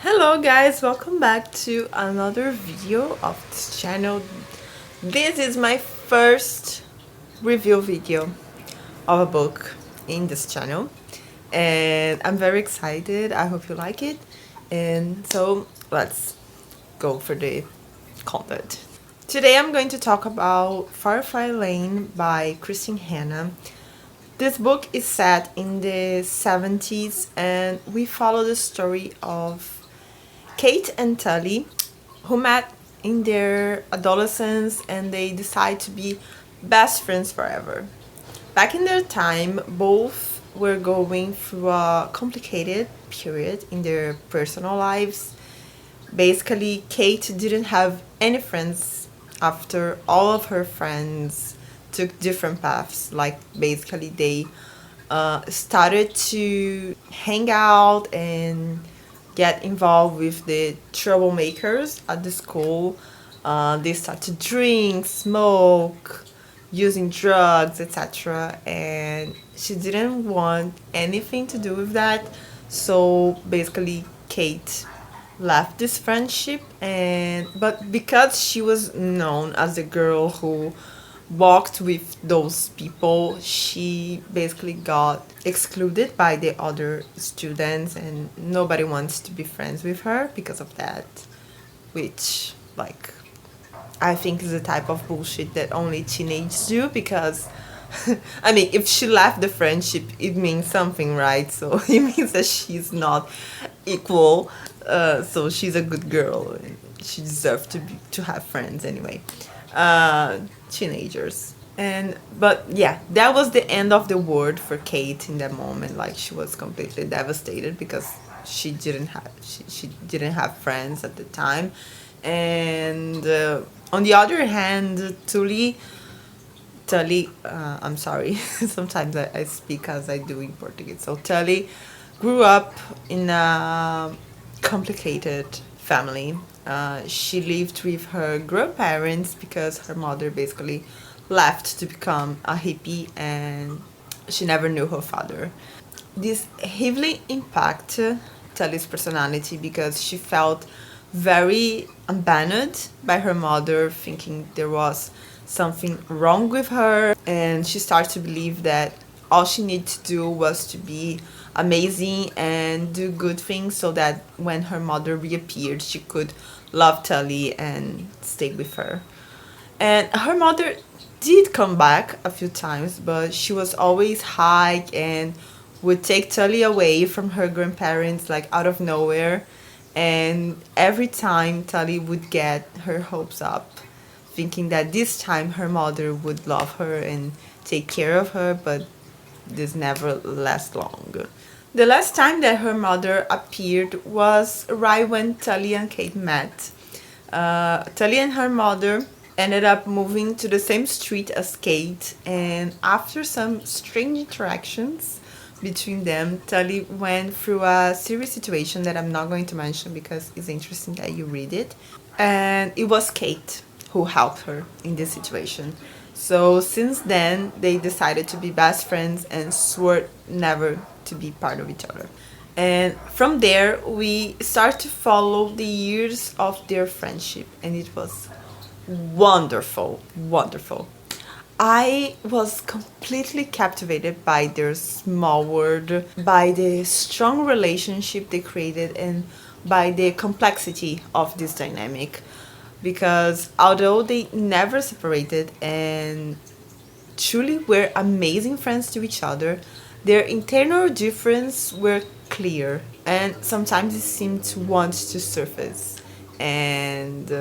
Hello guys, welcome back to another video of this channel. This is my first review video of a book in this channel and I'm very excited. I hope you like it, and so let's go for the content. Today I'm going to talk about Firefly Lane by Christine Hanna. This book is set in the 70s and we follow the story of Kate and Tully, who met in their adolescence and they decide to be best friends forever. Back in their time, both were going through a complicated period in their personal lives. Basically, Kate didn't have any friends after all of her friends took different paths. Like, basically, they started to hang out and get involved with the troublemakers at the school. They start to drink, smoke, using drugs, etc. And she didn't want anything to do with that. So basically, Kate left this friendship, and but because she was known as the girl who walked with those people, she basically got excluded by the other students and nobody wants to be friends with her because of that, which, like, I think is a type of bullshit that only teenagers do. Because I mean, if she left the friendship, it means something, right? So it means that she's not equal. So she's a good girl and she deserves to have friends anyway. Teenagers. And but yeah, that was the end of the world for Kate in that moment. Like, she was completely devastated because she didn't have friends at the time. And on the other hand, Tully, I'm sorry, sometimes I speak as I do in Portuguese. So Tully grew up in a complicated family. She lived with her grandparents because her mother basically left to become a hippie and she never knew her father. This heavily impacted Tully's personality because she felt very abandoned by her mother, thinking there was something wrong with her, and she started to believe that all she needed to do was to be amazing and do good things so that when her mother reappeared, she could love Tully and stay with her. And her mother did come back a few times, but she was always high and would take Tully away from her grandparents, like, out of nowhere. And every time Tully would get her hopes up, thinking that this time her mother would love her and take care of her, but this never lasts long. The last time that her mother appeared was right when Tully and Kate met. Tully and her mother ended up moving to the same street as Kate, and after some strange interactions between them, Tully went through a serious situation that I'm not going to mention because it's interesting that you read it. And it was Kate who helped her in this situation. So since then, they decided to be best friends and swore never to be part of each other. And from there, we start to follow the years of their friendship, and it was wonderful, wonderful. I was completely captivated by their small world, by the strong relationship they created, and by the complexity of this dynamic. Because although they never separated and truly were amazing friends to each other, their internal difference were clear, and sometimes it seemed to want to surface and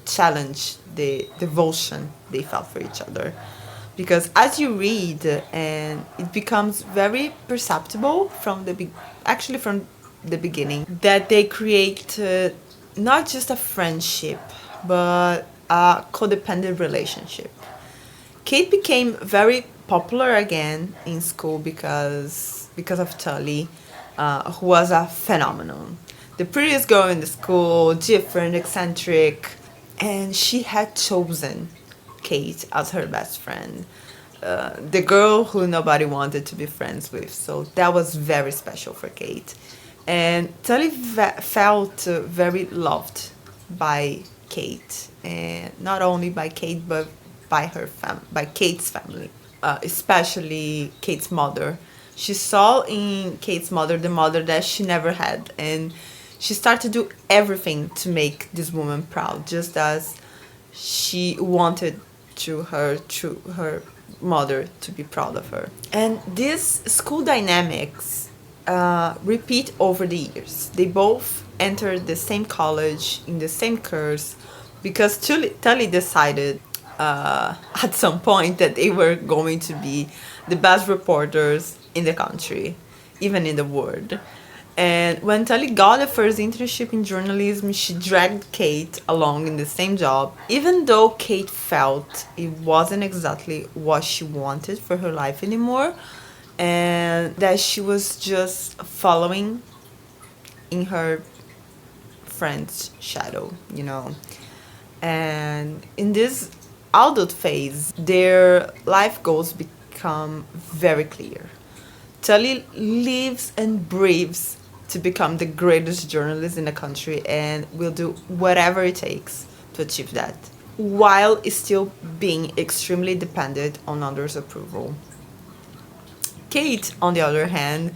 challenge the devotion they felt for each other. Because as you read, and it becomes very perceptible from actually from the beginning, that they create not just a friendship but a codependent relationship. Kate became very popular again in school because of Tully, who was a phenomenon. The prettiest girl in the school, different, eccentric, and she had chosen Kate as her best friend. The girl who nobody wanted to be friends with. So that was very special for Kate. And Tully felt very loved by Kate, and not only by Kate but by by Kate's family, especially Kate's mother. She saw in Kate's mother the mother that she never had, and she started to do everything to make this woman proud, just as she wanted to her mother to be proud of her. And these school dynamics repeat over the years. They both entered the same college in the same course because Tully decided at some point that they were going to be the best reporters in the country, even in the world. And when Tully got the first internship in journalism, she dragged Kate along in the same job, even though Kate felt it wasn't exactly what she wanted for her life anymore, and that she was just following in her friend's shadow, you know. And in this adult phase, their life goals become very clear. Tully lives and breathes to become the greatest journalist in the country and will do whatever it takes to achieve that, while still being extremely dependent on others' approval. Kate, on the other hand,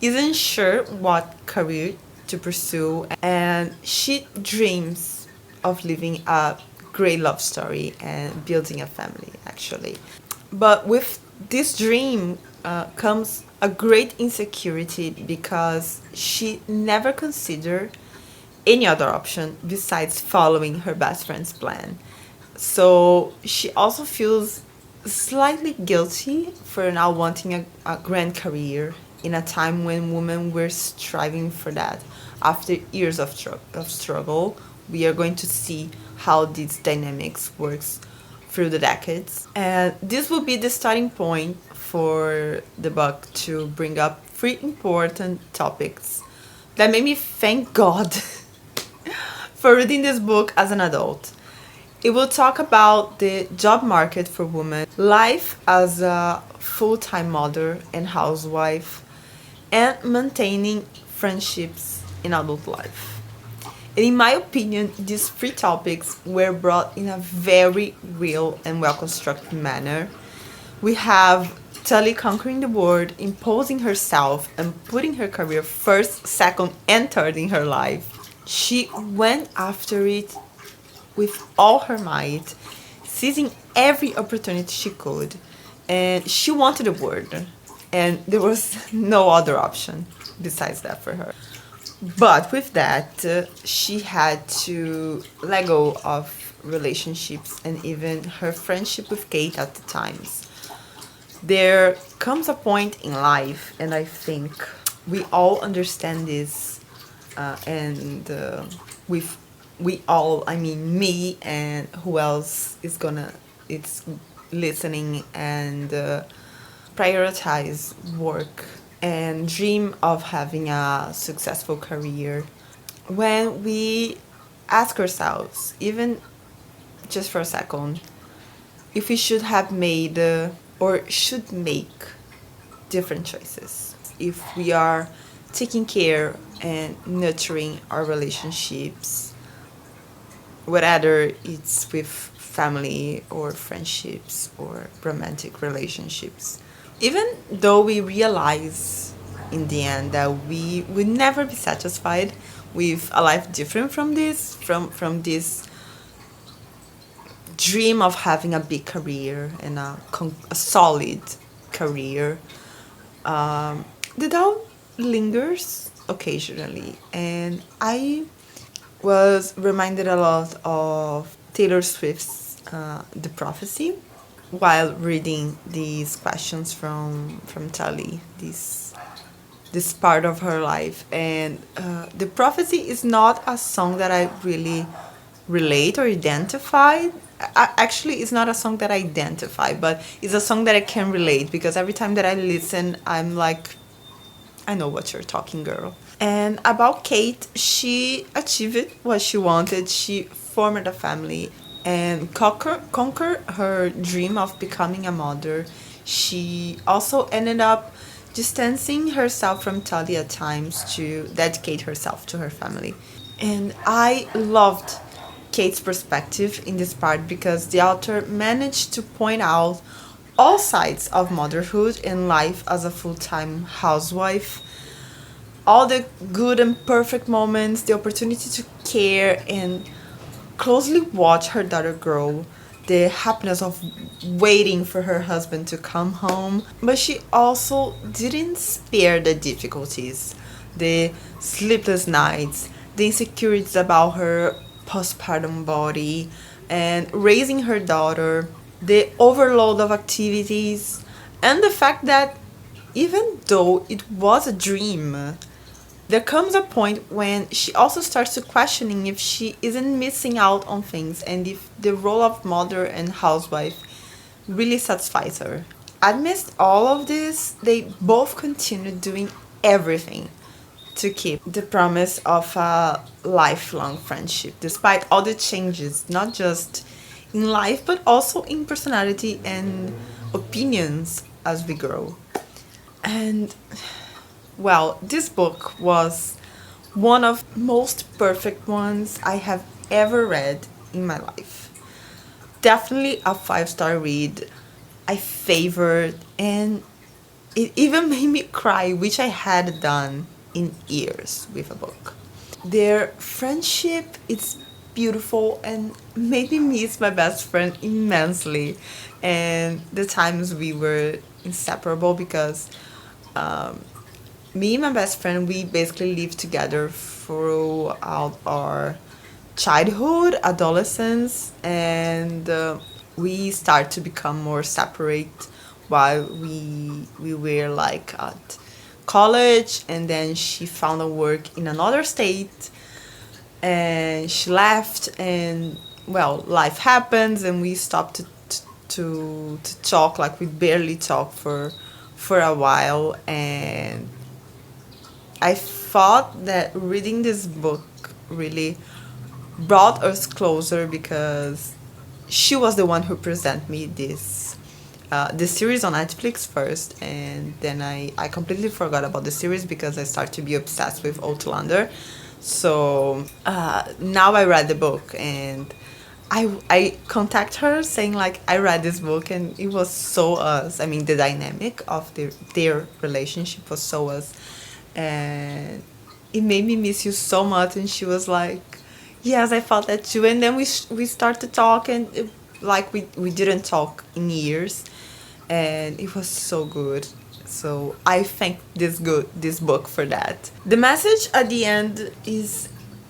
isn't sure what career to pursue, and she dreams of living a great love story and building a family, actually. But with this dream comes a great insecurity because she never considered any other option besides following her best friend's plan. So she also feels slightly guilty for now wanting a grand career in a time when women were striving for that. After years of struggle, we are going to see how these dynamics works through the decades. And this will be the starting point for the book to bring up three important topics that made me thank God for reading this book as an adult. It will talk about the job market for women, life as a full-time mother and housewife, and maintaining friendships in adult life. And in my opinion, these three topics were brought in a very real and well-constructed manner. We have Tully conquering the world, imposing herself, and putting her career first, second, and third in her life. She went after it with all her might, seizing every opportunity she could. And she wanted the world, and there was no other option besides that for her. But with that, she had to let go of relationships and even her friendship with Kate at the times. There comes a point in life, and I think we all understand this, and with we all, I mean me and who else is gonna, it's listening and prioritize work and dream of having a successful career. When we ask ourselves, even just for a second, if we should have made or should make different choices, if we are taking care and nurturing our relationships, whether it's with family or friendships or romantic relationships. Even though we realize in the end that we would never be satisfied with a life different from this, from this dream of having a big career and a solid career, the doubt lingers occasionally. And I was reminded a lot of Taylor Swift's The Prophecy while reading these questions from Tully, this part of her life. And The Prophecy is not a song that I really relate or identify. Actually, it's not a song that I identify, but it's a song that I can relate because every time that I listen, I'm like, I know what you're talking, girl. And about Kate, she achieved what she wanted. She formed a family and conquer her dream of becoming a mother. She also ended up distancing herself from Tully at times to dedicate herself to her family. And I loved Kate's perspective in this part because the author managed to point out all sides of motherhood and life as a full time housewife, all the good and perfect moments, the opportunity to care and closely watch her daughter grow, the happiness of waiting for her husband to come home. But she also didn't spare the difficulties, the sleepless nights, the insecurities about her postpartum body, and raising her daughter, the overload of activities, and the fact that even though it was a dream, there comes a point when she also starts to questioning if she isn't missing out on things and if the role of mother and housewife really satisfies her. Amidst all of this, they both continue doing everything to keep the promise of a lifelong friendship, despite all the changes, not just in life, but also in personality and opinions as we grow. And well, this book was one of most perfect ones I have ever read in my life. Definitely a 5-star read. I favored, and it even made me cry, which I had done in years with a book. Their friendship is beautiful and made me miss my best friend immensely. And the times we were inseparable because me and my best friend, we basically lived together throughout our childhood, adolescence, and we start to become more separate while we were like at college, and then she found a work in another state and she left, and well, life happens and we stopped to talk, like we barely talk for a while. And I thought that reading this book really brought us closer because she was the one who presented me this series on Netflix first, and then I completely forgot about the series because I started to be obsessed with Outlander. So now I read the book, and I contact her saying like I read this book and it was so us. I mean, the dynamic of their relationship was so us, and it made me miss you so much. And she was like, yes, I felt that too. And then we started to talk, and like we didn't talk in years, and it was so good. So I thank this book for that. The message at the end is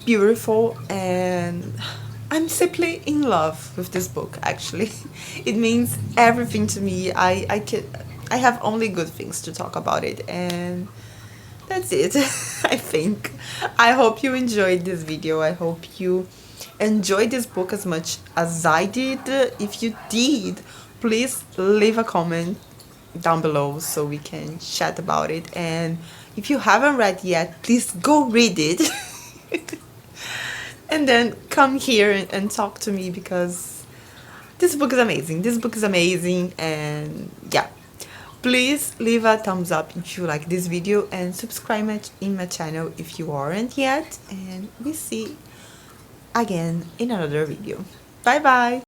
beautiful, and I'm simply in love with this book. Actually, it means everything to me. I have only good things to talk about it, and that's it. I think. I hope you enjoyed this video. I hope you enjoyed this book as much as I did. If you did, please leave a comment down below so we can chat about it. And if you haven't read yet, please go read it. And then come here and talk to me because this book is amazing. This book is amazing, and yeah. Please leave a thumbs up if you like this video and subscribe in my channel if you aren't yet. And we see again in another video. Bye bye!